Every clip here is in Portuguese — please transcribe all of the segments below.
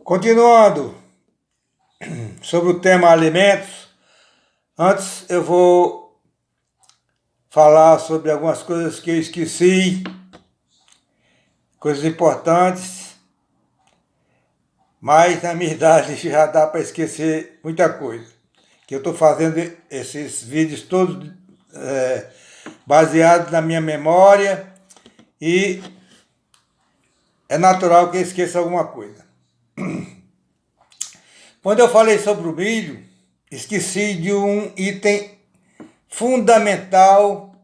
Continuando sobre o tema alimentos, antes eu vou falar sobre algumas coisas que eu esqueci, coisas importantes, mas na minha idade já dá para esquecer muita coisa. Que eu estou fazendo esses vídeos todos baseados na minha memória e é natural que eu esqueça alguma coisa. Quando eu falei sobre o milho, esqueci de um item fundamental,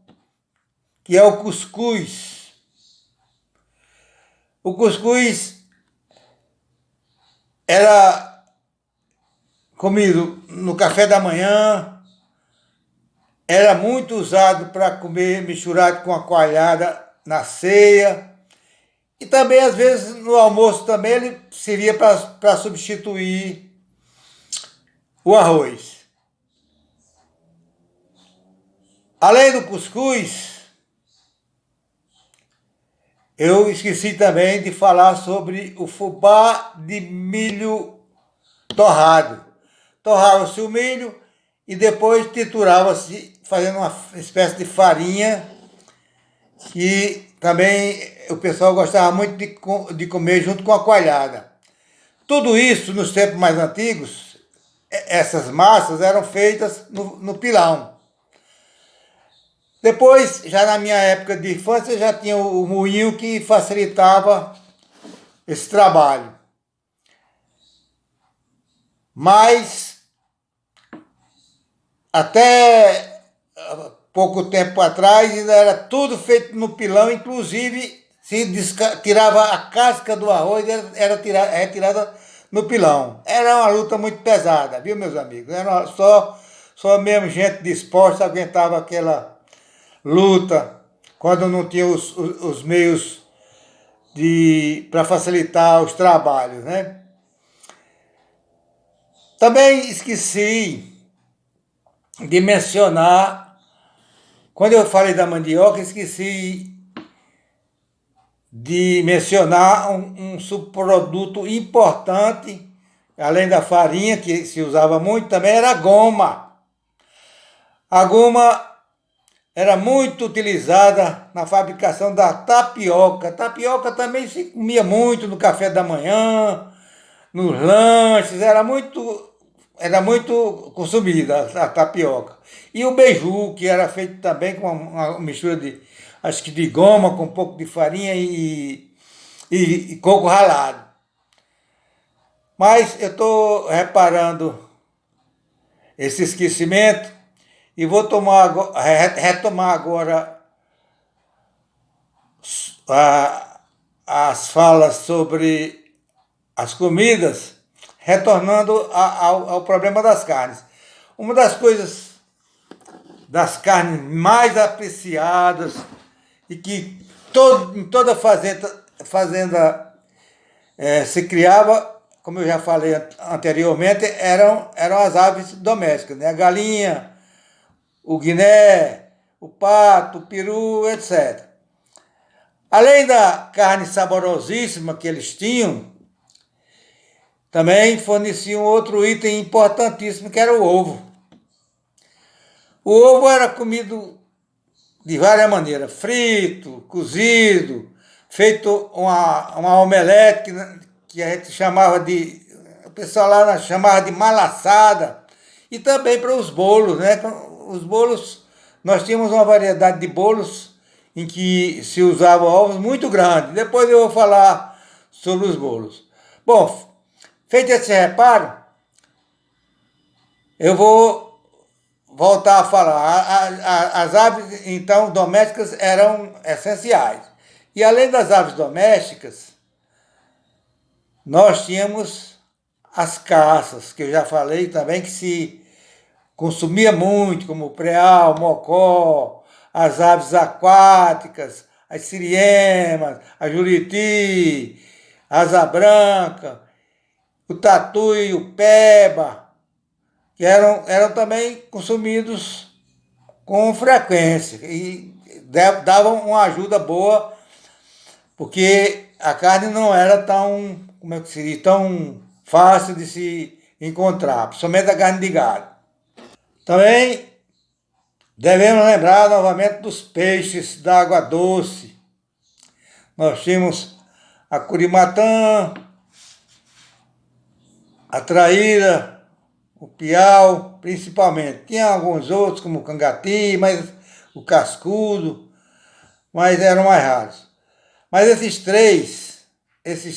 que é o cuscuz. O cuscuz era comido no café da manhã, era muito usado para comer misturado com a coalhada na ceia, e também às vezes no almoço também ele servia para substituir o arroz. Além do cuscuz, eu esqueci também de falar sobre o fubá de milho torrado. Torrava-se o milho e depois triturava-se, fazendo uma espécie de farinha, que também o pessoal gostava muito de comer junto com a coalhada. Tudo isso, nos tempos mais antigos, essas massas eram feitas no pilão. Depois, já na minha época de infância, já tinha o moinho que facilitava esse trabalho. Mas, até pouco tempo atrás, ainda era tudo feito no pilão, inclusive se tirava a casca do arroz, era retirada no pilão. Era uma luta muito pesada, viu, meus amigos? Era só mesmo gente disposta aguentava aquela luta, quando não tinha os meios para facilitar os trabalhos, né? Também esqueci de mencionar, quando eu falei da mandioca, esqueci de mencionar um subproduto importante, além da farinha, que se usava muito, também era a goma. A goma era muito utilizada na fabricação da tapioca. Tapioca também se comia muito no café da manhã, nos lanches, era muito consumida a tapioca. E o beiju, que era feito também com uma mistura acho que de goma, com um pouco de farinha e coco ralado. Mas eu estou reparando esse esquecimento e vou retomar agora as falas sobre as comidas, retornando ao problema das carnes. Uma das coisas das carnes mais apreciadas e que em toda fazenda se criava, como eu já falei anteriormente, eram as aves domésticas, né? A galinha, o guiné, o pato, o peru, etc. Além da carne saborosíssima que eles tinham, também forneciam outro item importantíssimo, que era o ovo. O ovo era comido de várias maneiras, frito, cozido, feito uma omelete que a gente chamava o pessoal lá chamava de malaçada, e também para os bolos, né? Os bolos, nós tínhamos uma variedade de bolos em que se usavam ovos muito grande. Depois eu vou falar sobre os bolos. Bom, feito esse reparo, eu vou voltar a falar. As aves, então, domésticas eram essenciais. E além das aves domésticas, nós tínhamos as caças, que eu já falei também, que se consumia muito, como o preá, o mocó, as aves aquáticas, as siriemas, a juriti, a asa branca, o tatu e o peba, que eram também consumidos com frequência e davam uma ajuda boa, porque a carne não era tão, como é que se diz, tão fácil de se encontrar, principalmente a carne de gado. Também devemos lembrar novamente dos peixes da água doce. Nós tínhamos a curimatã, a traíra, o piau, principalmente. Tinha alguns outros, como o cangati, mas o cascudo, mas eram mais raros. Mas esses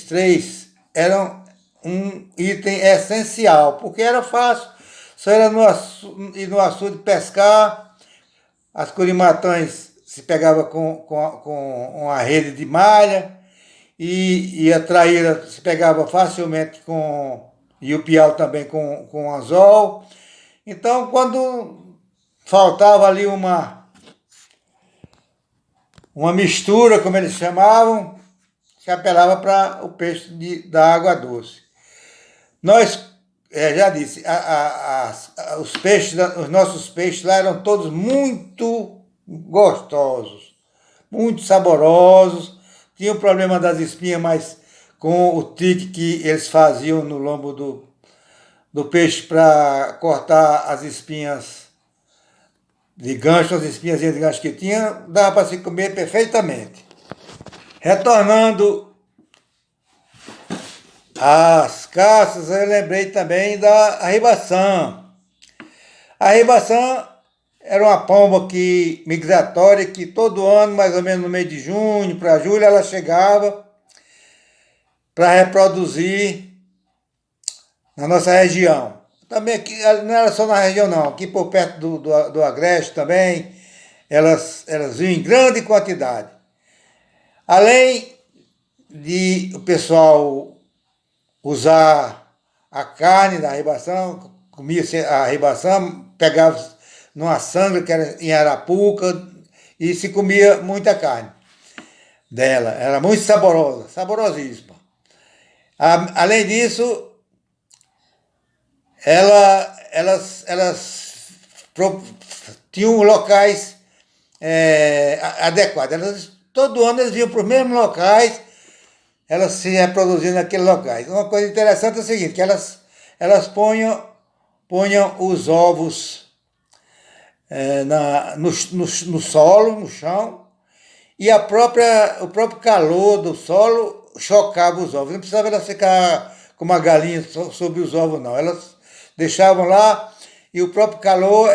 três eram um item essencial, porque era fácil, só era ir no açude pescar, as curimatãs se pegava com uma rede de malha, e a traíra se pegava facilmente e o piau também com anzol. Então, quando faltava ali uma mistura, como eles chamavam, se apelava para o peixe da água doce. Nós, já disse, os nossos peixes lá eram todos muito gostosos, muito saborosos. Tinha o problema das espinhas, mas com o tique que eles faziam no lombo do peixe para cortar as espinhas de gancho, as espinhas de gancho que tinha, dava para se comer perfeitamente. Retornando às caças, eu lembrei também da arribação. A arribação era uma pomba migratória que todo ano, mais ou menos no mês de junho para julho, ela chegava para reproduzir na nossa região. Também aqui, não era só na região não, aqui por perto do Agreste também, elas vinham em grande quantidade. Além de o pessoal usar a carne da arribação, comia a arribação, pegava numa sangra que era em Arapuca e se comia muita carne dela. Era muito saborosa, saborosíssima. Além disso, elas tinham locais adequados. Todo ano eles vinham para os mesmos locais, elas se reproduziam naqueles locais. Uma coisa interessante é o seguinte, que elas ponham os ovos no solo, no chão, e o próprio calor do solo chocava os ovos. Não precisava elas ficar como uma galinha sobre os ovos, não. Elas deixavam lá e o próprio calor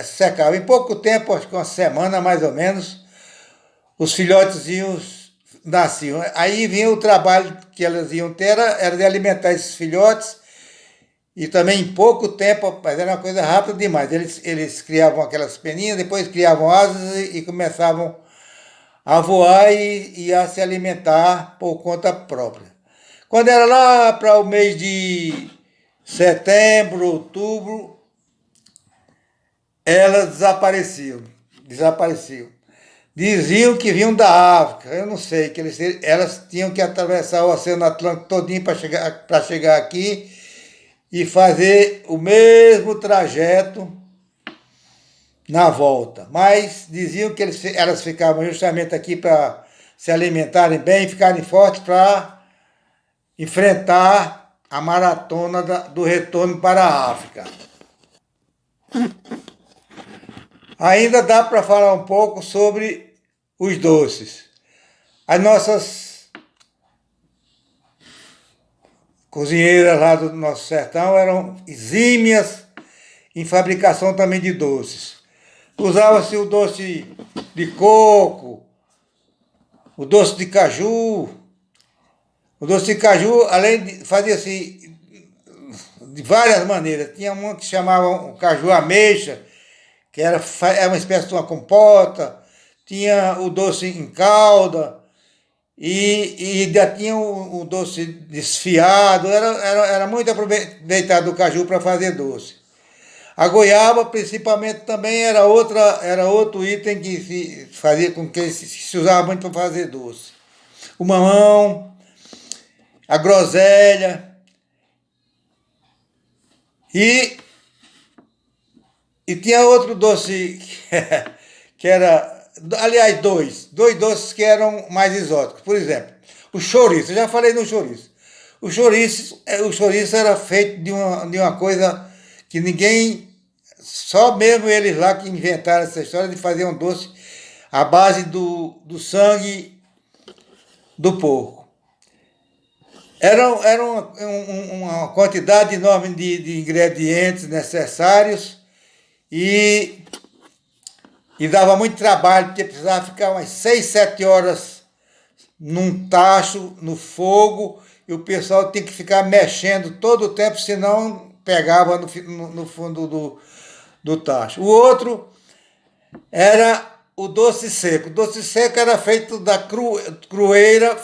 secava. Em pouco tempo, acho que uma semana mais ou menos, os filhotes nasciam. Aí vinha o trabalho que elas iam ter, era de alimentar esses filhotes, e também em pouco tempo, mas era uma coisa rápida demais. Eles criavam aquelas peninhas, depois criavam asas e começavam a voar e a se alimentar por conta própria. Quando era lá para o mês de setembro, outubro, elas desapareciam. Diziam que vinham da África, eu não sei, que elas tinham que atravessar o Oceano Atlântico todinho para chegar aqui e fazer o mesmo trajeto na volta. Mas diziam que elas ficavam justamente aqui para se alimentarem bem, ficarem fortes para enfrentar a maratona do retorno para a África. Ainda dá para falar um pouco sobre os doces. As nossas cozinheiras lá do nosso sertão eram exímias em fabricação também de doces. Usava-se o doce de coco, o doce de caju. O doce de caju, além de fazia-se de várias maneiras. Tinha uma que chamavam o caju ameixa, que era uma espécie de uma compota. Tinha o doce em calda e ainda tinha o doce desfiado. Era muito aproveitado o caju para fazer doce. A goiaba, principalmente, também era outro item que se fazia com que se usava muito para fazer doce. O mamão, a groselha e tinha outro doce que era, aliás, dois doces que eram mais exóticos. Por exemplo, o chouriço, eu já falei no chouriço. O chouriço era feito de uma coisa que ninguém, só mesmo eles lá que inventaram essa história de fazer um doce à base do sangue do porco. Era uma quantidade enorme de ingredientes necessários e dava muito trabalho, porque precisava ficar umas 6, 7 horas num tacho, no fogo, e o pessoal tinha que ficar mexendo todo o tempo, senão pegava no fundo do tacho. O outro era o doce seco. O doce seco era feito da crueira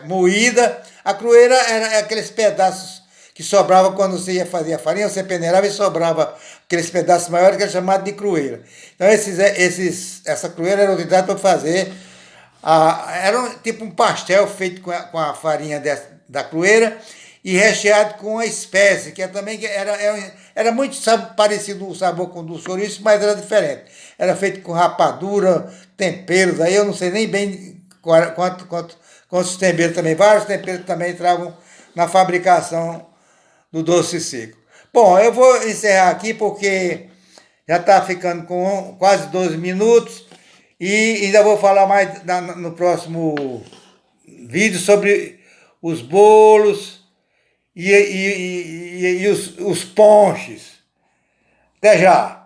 moída. A crueira era aqueles pedaços que sobrava quando você ia fazer a farinha, você peneirava e sobrava aqueles pedaços maiores que era chamado de crueira. Então essa crueira era utilizada para fazer, era tipo um pastel feito com a farinha da crueira e recheado com a espécie, que também era muito parecido o sabor com o do chouriço, mas era diferente. Era feito com rapadura, temperos, aí eu não sei nem bem quantos temperos também. Vários temperos também entravam na fabricação do doce seco. Bom, eu vou encerrar aqui porque já está ficando com quase 12 minutos e ainda vou falar mais no próximo vídeo sobre os bolos e os ponches. Até já!